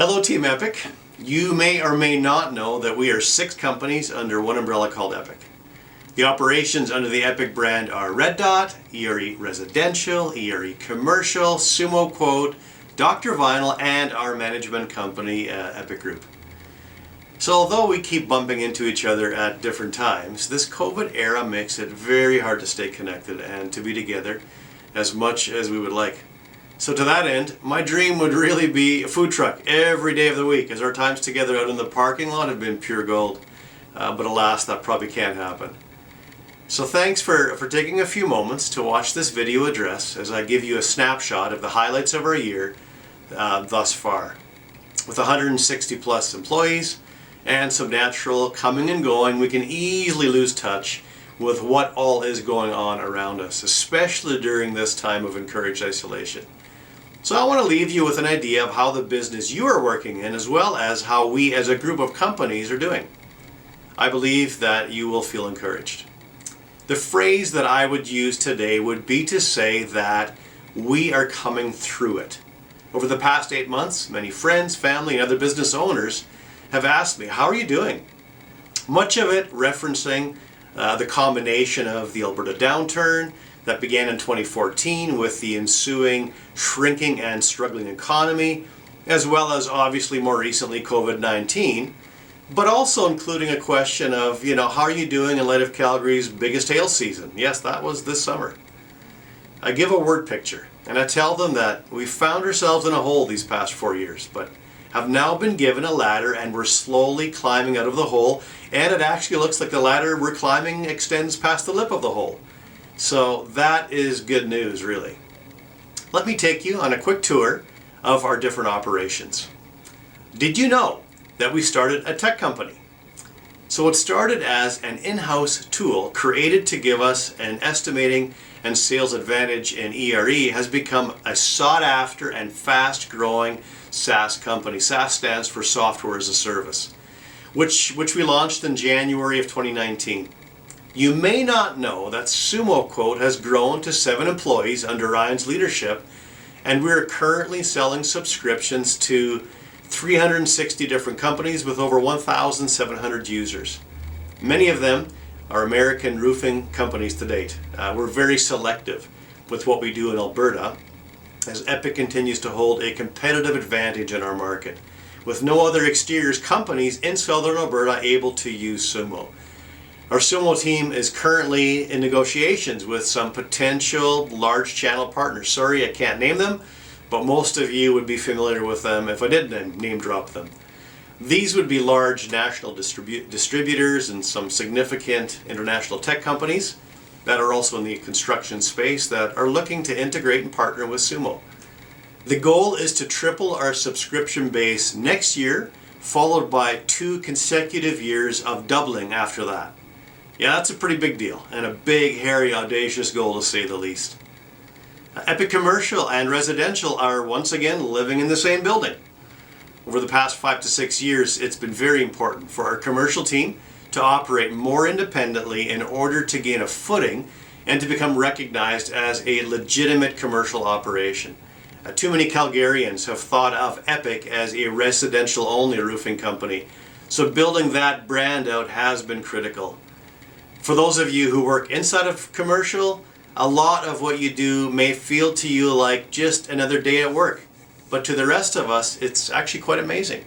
Hello Team Epic. You may or may not know that we are 6 companies under one umbrella called Epic. The operations under the Epic brand are Red Dot, ERE Residential, ERE Commercial, Sumo Quote, Dr. Vinyl, and our management company, Epic Group. So although we keep bumping into each other at different times, this COVID era makes it very hard to stay connected and to be together as much as we would like. So to that end, my dream would really be a food truck every day of the week, as our times together out in the parking lot have been pure gold. But alas, that probably can't happen. So thanks for taking a few moments to watch this video address as I give you a snapshot of the highlights of our year thus far. With 160 plus employees and some natural coming and going, we can easily lose touch with what all is going on around us, especially during this time of encouraged isolation. So I want to leave you with an idea of how the business you are working in, as well as how we as a group of companies are doing. I believe that you will feel encouraged. The phrase that I would use today would be to say that we are coming through it. Over the past 8 months, many friends, family, and other business owners have asked me, how are you doing? Much of it referencing the combination of the Alberta downturn that began in 2014 with the ensuing shrinking and struggling economy, as well as obviously more recently COVID-19, but also including a question of, how are you doing in light of Calgary's biggest hail season? Yes, that was this summer. I give a word picture and I tell them that we found ourselves in a hole these past 4 years, but have now been given a ladder and we're slowly climbing out of the hole, and it actually looks like the ladder we're climbing extends past the lip of the hole. So that is good news, really. Let me take you on a quick tour of our different operations. Did you know that we started a tech company? So it started as an in-house tool created to give us an estimating and sales advantage in ERE, has become a sought-after and fast-growing SaaS company. SaaS stands for Software as a Service, which we launched in January of 2019. You may not know that Sumo Quote has grown to 7 employees under Ryan's leadership, and we're currently selling subscriptions to 360 different companies with over 1,700 users. Many of them are American roofing companies to date. We're very selective with what we do in Alberta, as Epic continues to hold a competitive advantage in our market, with no other exteriors companies in Southern Alberta able to use Sumo. Our Sumo team is currently in negotiations with some potential large channel partners. Sorry, I can't name them, but most of you would be familiar with them if I did name drop them. These would be large national distributors and some significant international tech companies that are also in the construction space that are looking to integrate and partner with Sumo. The goal is to triple our subscription base next year, followed by 2 consecutive years of doubling after that. Yeah, that's a pretty big deal, and a big, hairy, audacious goal to say the least. Epic Commercial and Residential are once again living in the same building. Over the past 5 to 6 years, it's been very important for our commercial team to operate more independently in order to gain a footing and to become recognized as a legitimate commercial operation. Too many Calgarians have thought of Epic as a residential-only roofing company, so building that brand out has been critical. For those of you who work inside of commercial, a lot of what you do may feel to you like just another day at work, but to the rest of us, it's actually quite amazing.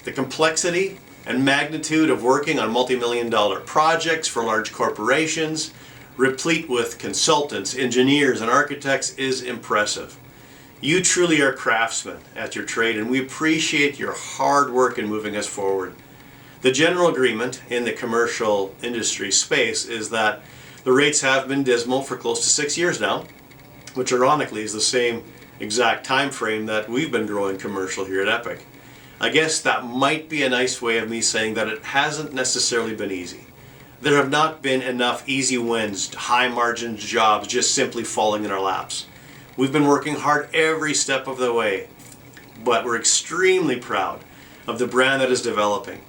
The complexity and magnitude of working on multi-million-dollar projects for large corporations, replete with consultants, engineers, and architects, is impressive. You truly are craftsmen at your trade, and we appreciate your hard work in moving us forward. The general agreement in the commercial industry space is that the rates have been dismal for close to 6 years now, which ironically is the same exact time frame that we've been growing commercial here at Epic. I guess that might be a nice way of me saying that it hasn't necessarily been easy. There have not been enough easy wins, high margin jobs just simply falling in our laps. We've been working hard every step of the way, but we're extremely proud of the brand that is developing.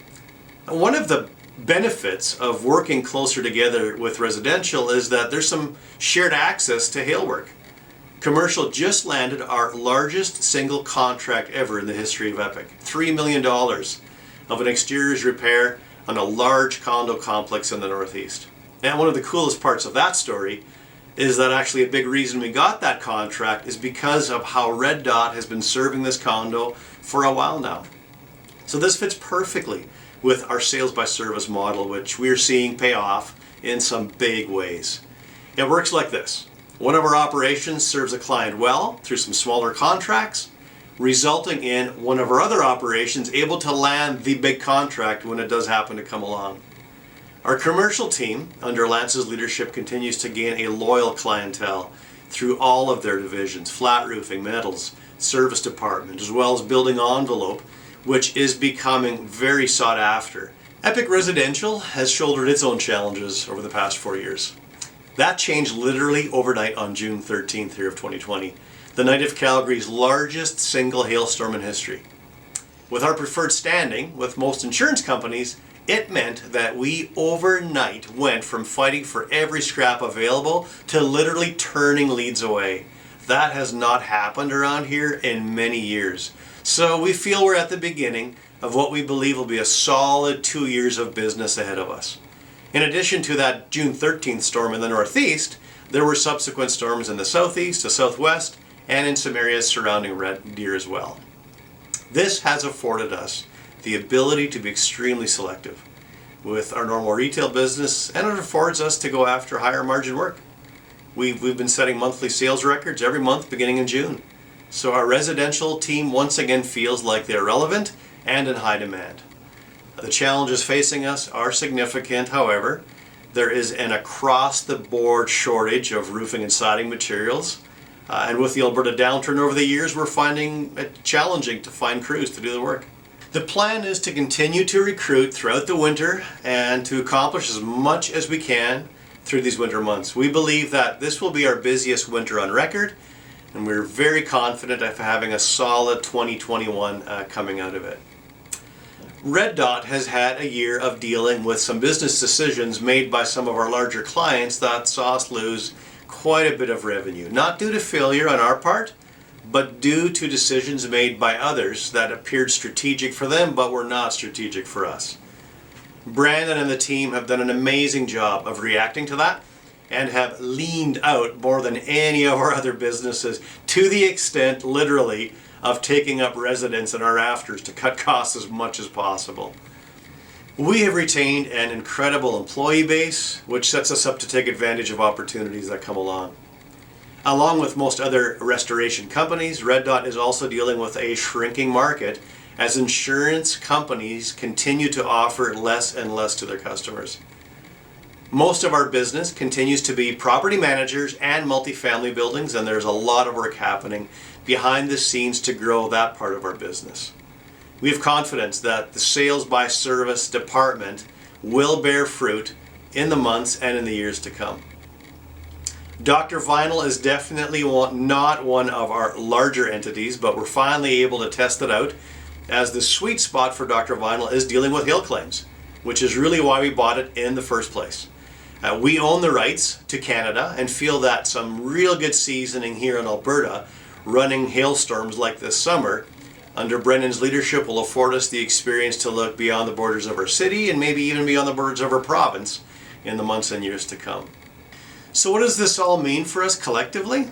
One of the benefits of working closer together with Residential is that there's some shared access to hail work. Commercial just landed our largest single contract ever in the history of Epic. $3 million of an exteriors repair on a large condo complex in the Northeast. And one of the coolest parts of that story is that actually a big reason we got that contract is because of how Red Dot has been serving this condo for a while now. So this fits perfectly with our sales by service model, which we're seeing pay off in some big ways. It works like this. One of our operations serves a client well through some smaller contracts, resulting in one of our other operations able to land the big contract when it does happen to come along. Our commercial team, under Lance's leadership, continues to gain a loyal clientele through all of their divisions, flat roofing, metals, service department, as well as building envelope, which is becoming very sought after. Epic Residential has shouldered its own challenges over the past 4 years. That changed literally overnight on June 13th here of 2020, the night of Calgary's largest single hailstorm in history. With our preferred standing with most insurance companies, it meant that we overnight went from fighting for every scrap available to literally turning leads away. That has not happened around here in many years. So we feel we're at the beginning of what we believe will be a solid 2 years of business ahead of us. In addition to that June 13th storm in the Northeast, there were subsequent storms in the Southeast, the Southwest, and in some areas surrounding Red Deer as well. This has afforded us the ability to be extremely selective with our normal retail business, and it affords us to go after higher margin work. We've been setting monthly sales records every month beginning in June. So our residential team once again feels like they're relevant and in high demand. The challenges facing us are significant, however. There is an across-the-board shortage of roofing and siding materials. And with the Alberta downturn over the years, we're finding it challenging to find crews to do the work. The plan is to continue to recruit throughout the winter and to accomplish as much as we can through these winter months. We believe that this will be our busiest winter on record, and we're very confident of having a solid 2021 coming out of it. Red Dot has had a year of dealing with some business decisions made by some of our larger clients that saw us lose quite a bit of revenue, not due to failure on our part, but due to decisions made by others that appeared strategic for them but were not strategic for us. Brandon and the team have done an amazing job of reacting to that and have leaned out more than any of our other businesses, to the extent, literally, of taking up residence in our rafters to cut costs as much as possible. We have retained an incredible employee base, which sets us up to take advantage of opportunities that come along. Along with most other restoration companies, Red Dot is also dealing with a shrinking market as insurance companies continue to offer less and less to their customers. Most of our business continues to be property managers and multifamily buildings, and there's a lot of work happening behind the scenes to grow that part of our business. We have confidence that the sales by service department will bear fruit in the months and in the years to come. Dr. Vinyl is definitely not one of our larger entities, but we're finally able to test it out, as the sweet spot for Dr. Vinyl is dealing with hail claims, which is really why we bought it in the first place. We own the rights to Canada and feel that some real good seasoning here in Alberta, running hailstorms like this summer, under Brendan's leadership, will afford us the experience to look beyond the borders of our city and maybe even beyond the borders of our province in the months and years to come. So what does this all mean for us collectively?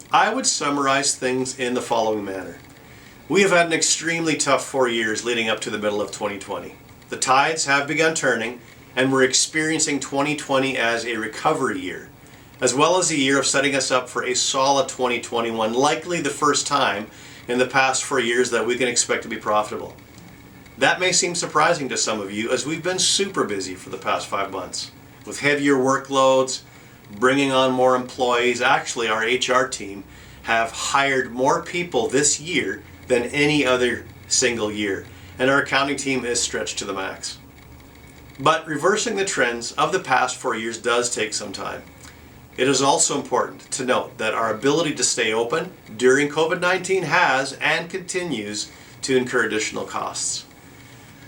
I would summarize things in the following manner. We have had an extremely tough 4 years leading up to the middle of 2020. The tides have begun turning, and we're experiencing 2020 as a recovery year, as well as a year of setting us up for a solid 2021, likely the first time in the past 4 years that we can expect to be profitable. That may seem surprising to some of you, as we've been super busy for the past 5 months, with heavier workloads, bringing on more employees. Actually, our HR team have hired more people this year than any other single year, and our accounting team is stretched to the max. But reversing the trends of the past 4 years does take some time. It is also important to note that our ability to stay open during COVID-19 has and continues to incur additional costs.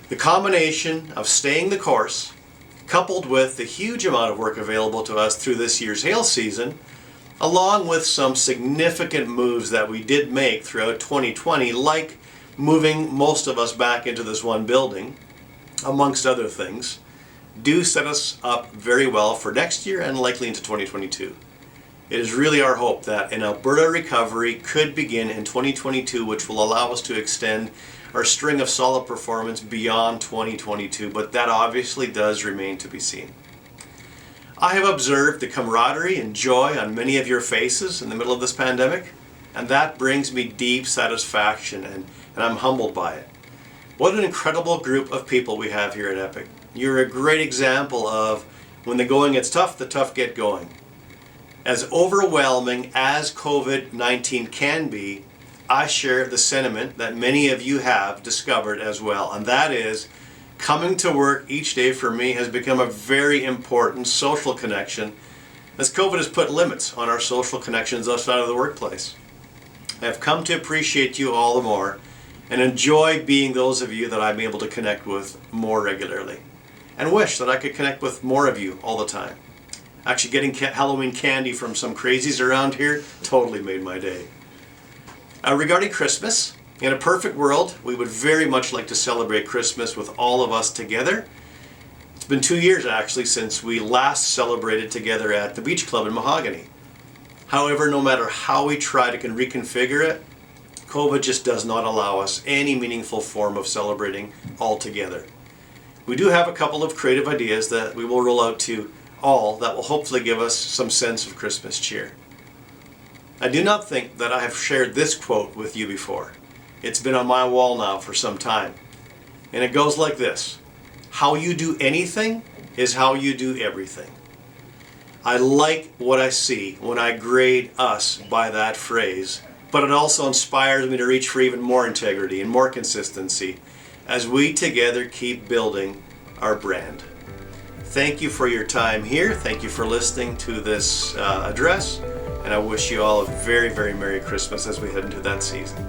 The combination of staying the course, coupled with the huge amount of work available to us through this year's hail season, along with some significant moves that we did make throughout 2020, like moving most of us back into this one building, amongst other things, do set us up very well for next year and likely into 2022. It is really our hope that an Alberta recovery could begin in 2022, which will allow us to extend our string of solid performance beyond 2022, but that obviously does remain to be seen. I have observed the camaraderie and joy on many of your faces in the middle of this pandemic, and that brings me deep satisfaction, and I'm humbled by it. What an incredible group of people we have here at Epic. You're a great example of when the going gets tough, the tough get going. As overwhelming as COVID-19 can be, I share the sentiment that many of you have discovered as well, and that is coming to work each day for me has become a very important social connection, as COVID has put limits on our social connections outside of the workplace. I have come to appreciate you all the more and enjoy being those of you that I'm able to connect with more regularly, and wish that I could connect with more of you all the time. Actually, getting Halloween candy from some crazies around here totally made my day. Regarding Christmas, in a perfect world, we would very much like to celebrate Christmas with all of us together. It's been 2 years actually since we last celebrated together at the Beach Club in Mahogany. However, no matter how we try to reconfigure it, COVID just does not allow us any meaningful form of celebrating all together. We do have a couple of creative ideas that we will roll out to all that will hopefully give us some sense of Christmas cheer. I do not think that I have shared this quote with you before. It's been on my wall now for some time. And it goes like this: how you do anything is how you do everything. I like what I see when I grade us by that phrase, but it also inspires me to reach for even more integrity and more consistency as we together keep building our brand. Thank you for your time here. Thank you for listening to this address. And I wish you all a very, very Merry Christmas as we head into that season.